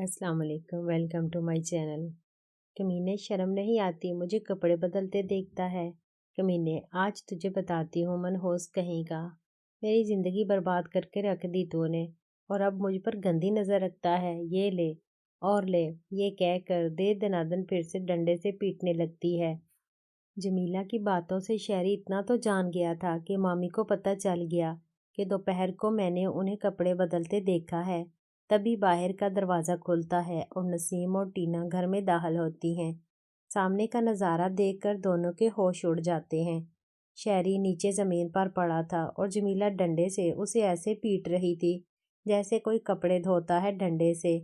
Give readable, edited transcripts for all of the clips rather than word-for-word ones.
अस्सलाम वालेकुम, welcome to my channel. कमीने, शर्म नहीं आती, मुझे कपड़े बदलते देखता है। कमीने, आज तुझे बताती हूँ मनहूस कहीं का। मेरी ज़िंदगी बर्बाद करके रख दी तूने और अब मुझ पर गंदी नज़र रखता है। ये ले और ले, ये कह कर दे दनादन फिर से डंडे से पीटने लगती है। जमीला की बातों से शहरी इतना तो जान गया था कि मामी को पता चल गया कि दोपहर को मैंने उन्हें कपड़े बदलते देखा है। तभी बाहर का दरवाज़ा खुलता है और नसीम और टीना घर में दाखिल होती हैं। सामने का नज़ारा देखकर दोनों के होश उड़ जाते हैं। शहरी नीचे ज़मीन पर पड़ा था और जमीला डंडे से उसे ऐसे पीट रही थी जैसे कोई कपड़े धोता है डंडे से।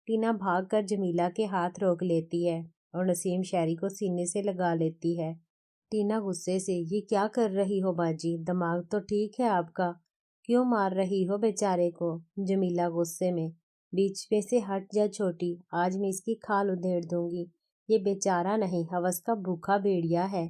टीना भागकर जमीला के हाथ रोक लेती है और नसीम शहरी को सीने से लगा लेती है। टीना गुस्से से, ये क्या कर रही हो बाजी, दिमाग तो ठीक है आपका, क्यों मार रही हो बेचारे को। जमीला गुस्से में, बीच में से हट जा छोटी, आज मैं इसकी खाल उधेड़ दूंगी। ये बेचारा नहीं, हवस का भूखा भेड़िया है।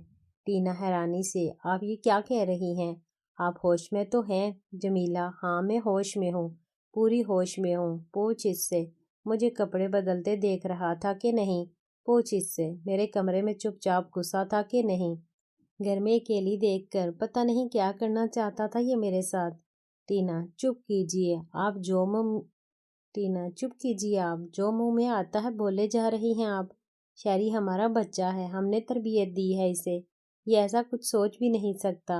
टीना हैरानी से, आप ये क्या कह रही हैं? आप होश में तो हैं? जमीला, हाँ मैं होश में हूँ, पूरी होश में हूँ। पूछ इससे, मुझे कपड़े बदलते देख रहा था कि नहीं? पूछ इससे, मेरे कमरे में चुपचाप घुसा था कि नहीं? घर में अकेली देखकर पता नहीं क्या करना चाहता था ये मेरे साथ। टीना, चुप कीजिए आप, जो मुंह टीना, चुप कीजिए आप, जो मुंह में आता है बोले जा रही हैं आप। शहरी हमारा बच्चा है, हमने तरबियत दी है इसे, ये ऐसा कुछ सोच भी नहीं सकता।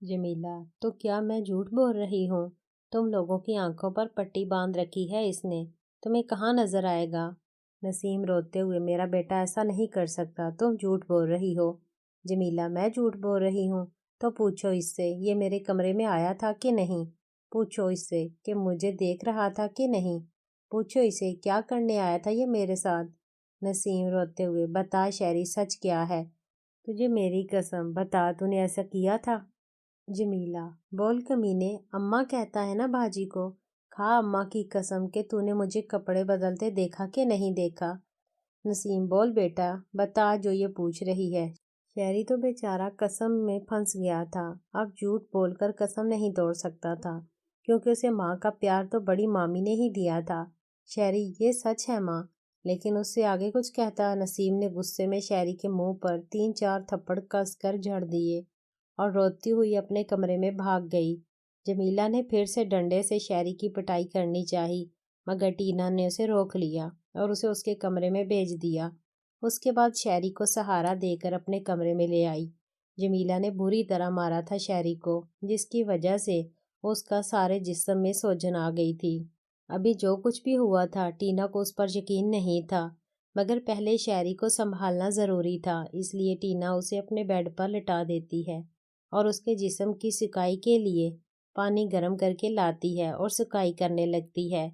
जमीला, तो क्या मैं झूठ बोल रही हूँ? तुम लोगों की आंखों पर पट्टी बांध रखी है इसने, तुम्हें कहाँ नजर आएगा? नसीम रोते हुए, मेरा बेटा ऐसा नहीं कर सकता, तुम झूठ बोल रही हो। जमीला, मैं झूठ बोल रही हूँ? तो पूछो इससे, ये मेरे कमरे में आया था कि नहीं? पूछो इससे कि मुझे देख रहा था कि नहीं? पूछो इसे, क्या करने आया था ये मेरे साथ? नसीम रोते हुए, बता शहरी, सच क्या है? तुझे मेरी कसम बता, तूने ऐसा किया था? जमीला, बोल कमीने, अम्मा कहता है ना बाजी को, खा अम्मा की कसम कि तूने मुझे कपड़े बदलते देखा कि नहीं देखा। नसीम, बोल बेटा, बता जो ये पूछ रही है। शहरी तो बेचारा कसम में फंस गया था, अब झूठ बोलकर कसम नहीं तोड़ सकता था, क्योंकि उसे माँ का प्यार तो बड़ी मामी ने ही दिया था। शहरी, ये सच है माँ। लेकिन उससे आगे कुछ कहता नसीम ने गुस्से में शहरी के मुंह पर 3-4 थप्पड़ कसकर जड़ दिए और रोती हुई अपने कमरे में भाग गई। जमीला ने फिर से डंडे से शहरी की पिटाई करनी चाही, मगर टीना ने उसे रोक लिया और उसे उसके कमरे में भेज दिया। उसके बाद शहरी को सहारा देकर अपने कमरे में ले आई। जमीला ने बुरी तरह मारा था शहरी को, जिसकी वजह से उसका सारे जिस्म में सूजन आ गई थी। अभी जो कुछ भी हुआ था टीना को उस पर यकीन नहीं था, मगर पहले शहरी को संभालना ज़रूरी था, इसलिए टीना उसे अपने बेड पर लिटा देती है और उसके जिस्म की सुकाई के लिए पानी गर्म करके लाती है और सुकाई करने लगती है।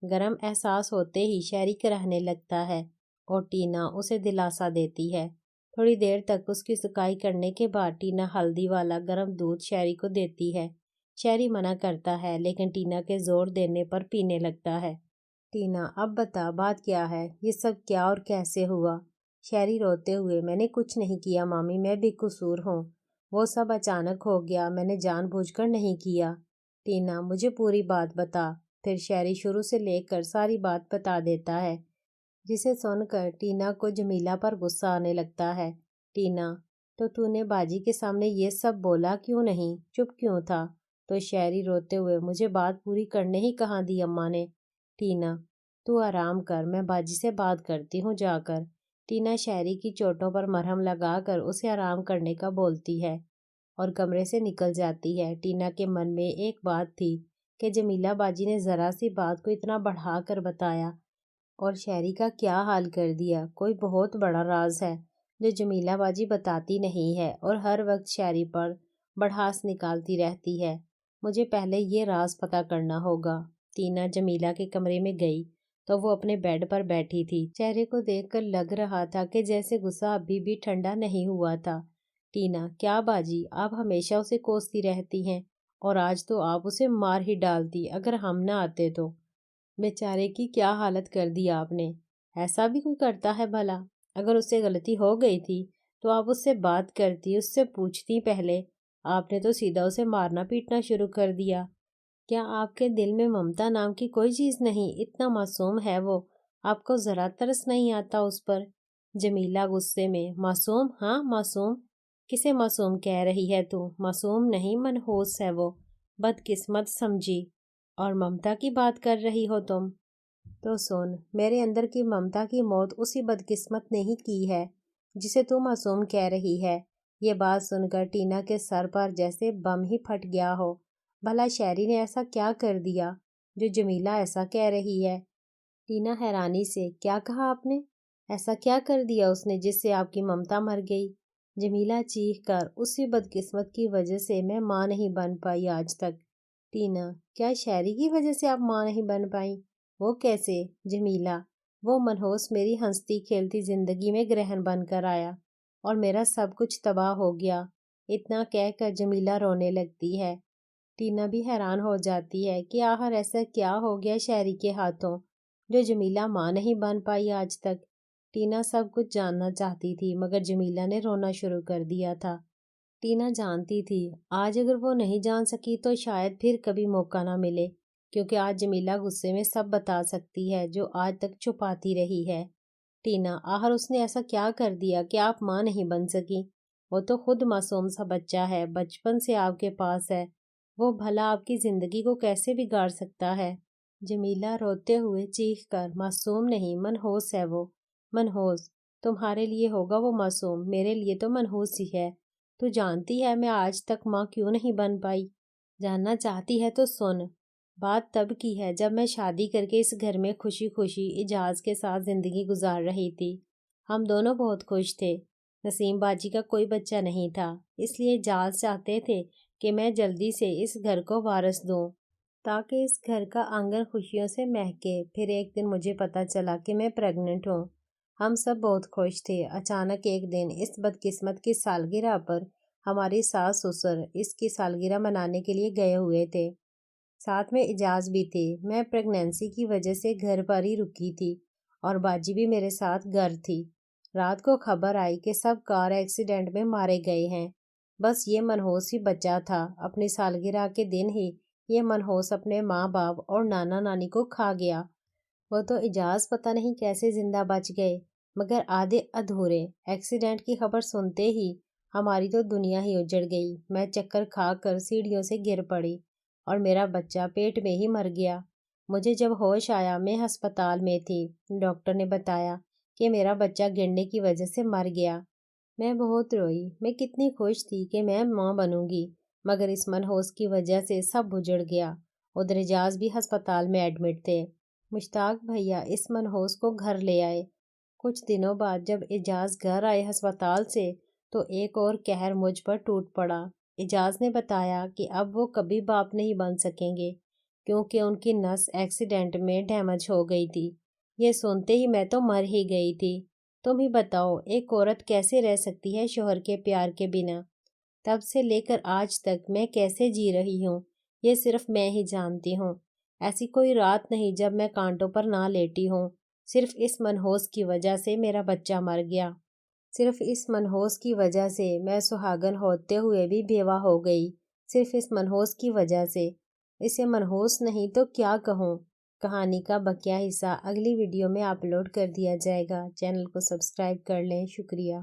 गर्म एहसास होते ही शहरी कराहने लगता है और टीना उसे दिलासा देती है। थोड़ी देर तक उसकी सुकाई करने के बाद टीना हल्दी वाला गर्म दूध शहरी को देती है। शहरी मना करता है, लेकिन टीना के जोर देने पर पीने लगता है। टीना, अब बता बात क्या है, ये सब क्या और कैसे हुआ? शहरी रोते हुए, मैंने कुछ नहीं किया मामी, मैं बेकसूर हूँ, वो सब अचानक हो गया, मैंने जानबूझकर नहीं किया। टीना, मुझे पूरी बात बता। फिर शहरी शुरू से लेकर सारी बात बता देता है, जिसे सुनकर टीना को जमीला पर गुस्सा आने लगता है। टीना, तो तूने बाजी के सामने ये सब बोला क्यों नहीं, चुप क्यों था? तो शहरी रोते हुए, मुझे बात पूरी करने ही कहाँ दी अम्मा ने। टीना, तू आराम कर, मैं बाजी से बात करती हूँ जाकर। टीना शहरी की चोटों पर मरहम लगाकर उसे आराम करने का बोलती है और कमरे से निकल जाती है। टीना के मन में एक बात थी कि जमीला बाजी ने ज़रा सी बात को इतना बढ़ा कर बताया और शहरी का क्या हाल कर दिया। कोई बहुत बड़ा राज है जो जमीला बाजी बताती नहीं है और हर वक्त शहरी पर बढ़ास निकालती रहती है। मुझे पहले ये राज पता करना होगा। टीना जमीला के कमरे में गई तो वो अपने बेड पर बैठी थी। चेहरे को देखकर लग रहा था कि जैसे गुस्सा अभी भी ठंडा नहीं हुआ था। टीना, क्या बाजी, आप हमेशा उसे कोसती रहती हैं और आज तो आप उसे मार ही डालती अगर हम न आते तो। बेचारे की क्या हालत कर दी आपने। ऐसा भी कोई करता है भला? अगर उससे गलती हो गई थी तो आप उससे बात करती, उससे पूछती पहले। आपने तो सीधा उसे मारना पीटना शुरू कर दिया। क्या आपके दिल में ममता नाम की कोई चीज़ नहीं? इतना मासूम है वो, آپ کو ذرا ترس نہیں آتا اس پر؟ جمیلہ غصے میں، معصوم؟ ہاں معصوم؟ کسے معصوم کہہ رہی ہے تو؟ معصوم نہیں، منحوس ہے وہ، بدقسمت سمجھی۔ اور ممتا کی بات کر رہی ہو تم؟ تو سن، میرے اندر کی ممتا کی موت اسی بدقسمت نے ہی کی ہے جسے تو معصوم کہہ رہی ہے۔ یہ بات سن کر ٹینا کے سر پر جیسے بم ہی پھٹ گیا ہو۔ بھلا شہری نے ایسا کیا کر دیا جو جمیلہ ایسا کہہ رہی ہے؟ ٹینا حیرانی سے، کیا کہا آپ نے؟ ایسا کیا کر دیا اس نے جس سے آپ کی ممتا مر گئی؟ جمیلہ چیخ کر، اسی بدقسمت کی وجہ سے میں ماں نہیں بن پائی آج تک۔ ٹینا، کیا شہری کی وجہ سے آپ ماں نہیں بن پائیں؟ وہ کیسے؟ جمیلہ، وہ منحوس میری ہنستی کھیلتی زندگی میں گرہن بن کر آیا اور میرا سب کچھ تباہ ہو گیا۔ اتنا کہہ کر جمیلہ رونے لگتی ہے۔ ٹینا بھی حیران ہو جاتی ہے کہ آخر ایسا کیا ہو گیا شہری کے ہاتھوں جو جمیلہ ماں نہیں بن پائی آج تک۔ ٹینا سب کچھ جاننا چاہتی تھی مگر جمیلہ نے رونا شروع کر دیا تھا۔ ٹینا جانتی تھی آج اگر وہ نہیں جان سکی تو شاید پھر کبھی موقع نہ ملے، کیونکہ آج جمیلہ غصے میں سب بتا سکتی ہے جو آج تک چھپاتی رہی ہے۔ ٹینا، آخر اس نے ایسا کیا کر دیا کہ آپ ماں نہیں بن سکی؟ وہ تو خود معصوم سا بچہ ہے، بچپن سے آپ کے پاس ہے، وہ بھلا آپ کی زندگی کو کیسے بگاڑ سکتا ہے؟ جمیلہ روتے ہوئے چیخ کر، معصوم نہیں، منحوس ہے وہ، منحوس۔ تمہارے لیے ہوگا وہ معصوم، میرے لیے تو منحوس ہی ہے۔ تو جانتی ہے میں آج تک ماں کیوں نہیں بن پائی؟ جاننا چاہتی ہے تو سن۔ بات تب کی ہے جب میں شادی کر کے اس گھر میں خوشی خوشی اعجاز کے ساتھ زندگی گزار رہی تھی۔ ہم دونوں بہت خوش تھے۔ نسیم باجی کا کوئی بچہ نہیں تھا، اس لیے اعجاز چاہتے تھے کہ میں جلدی سے اس گھر کو وارث دوں تاکہ اس گھر کا آنگن خوشیوں سے مہکے۔ پھر ایک دن مجھے پتا چلا کہ میں پریگننٹ ہوں۔ ہم سب بہت خوش تھے۔ اچانک ایک دن اس بدقسمت کی سالگرہ پر ہماری ساس سسر اس کی سالگرہ منانے کے لیے گئے ہوئے تھے، ساتھ میں اعجاز بھی تھے۔ میں پریگنینسی کی وجہ سے گھر پر ہی رکی تھی اور باجی بھی میرے ساتھ گھر تھی۔ رات کو خبر آئی کہ سب کار ایکسیڈنٹ میں مارے گئے ہیں، بس یہ منحوس ہی بچا تھا۔ اپنی سالگرہ کے دن ہی یہ منحوس اپنے ماں باپ اور نانا نانی کو کھا گیا۔ وہ تو اعجاز پتہ نہیں کیسے زندہ بچ گئے، مگر آدھے ادھورے۔ ایکسیڈنٹ کی خبر سنتے ہی ہماری تو دنیا ہی اجڑ گئی۔ میں چکر کھا کر سیڑھیوں سے گر پڑی اور میرا بچہ پیٹ میں ہی مر گیا۔ مجھے جب ہوش آیا میں ہسپتال میں تھی۔ ڈاکٹر نے بتایا کہ میرا بچہ گرنے کی وجہ سے مر گیا۔ میں بہت روئی۔ میں کتنی خوش تھی کہ میں ماں بنوں گی، مگر اس منحوس کی وجہ سے سب اجڑ گیا۔ ادھر اعجاز بھی ہسپتال میں ایڈمٹ تھے۔ مشتاق بھیا اس منحوس کو گھر لے آئے۔ کچھ دنوں بعد جب اعجاز گھر آئے ہسپتال سے تو ایک اور قہر مجھ پر ٹوٹ پڑا۔ اعجاز نے بتایا کہ اب وہ کبھی باپ نہیں بن سکیں گے کیونکہ ان کی نس ایکسیڈنٹ میں ڈیمیج ہو گئی تھی۔ یہ سنتے ہی میں تو مر ہی گئی تھی۔ تم ہی بتاؤ ایک عورت کیسے رہ سکتی ہے شوہر کے پیار کے بنا؟ تب سے لے کر آج تک میں کیسے جی رہی ہوں یہ صرف میں ہی جانتی ہوں۔ ایسی کوئی رات نہیں جب میں کانٹوں پر نہ لیٹی ہوں۔ صرف اس منحوس کی وجہ سے میرا بچہ مر گیا۔ صرف اس منحوس کی وجہ سے میں سہاگن ہوتے ہوئے بھی بیوہ ہو گئی۔ صرف اس منحوس کی وجہ سے۔ اسے منحوس نہیں تو کیا کہوں؟ کہانی کا بقیہ حصہ اگلی ویڈیو میں اپلوڈ کر دیا جائے گا۔ چینل کو سبسکرائب کر لیں۔ شکریہ۔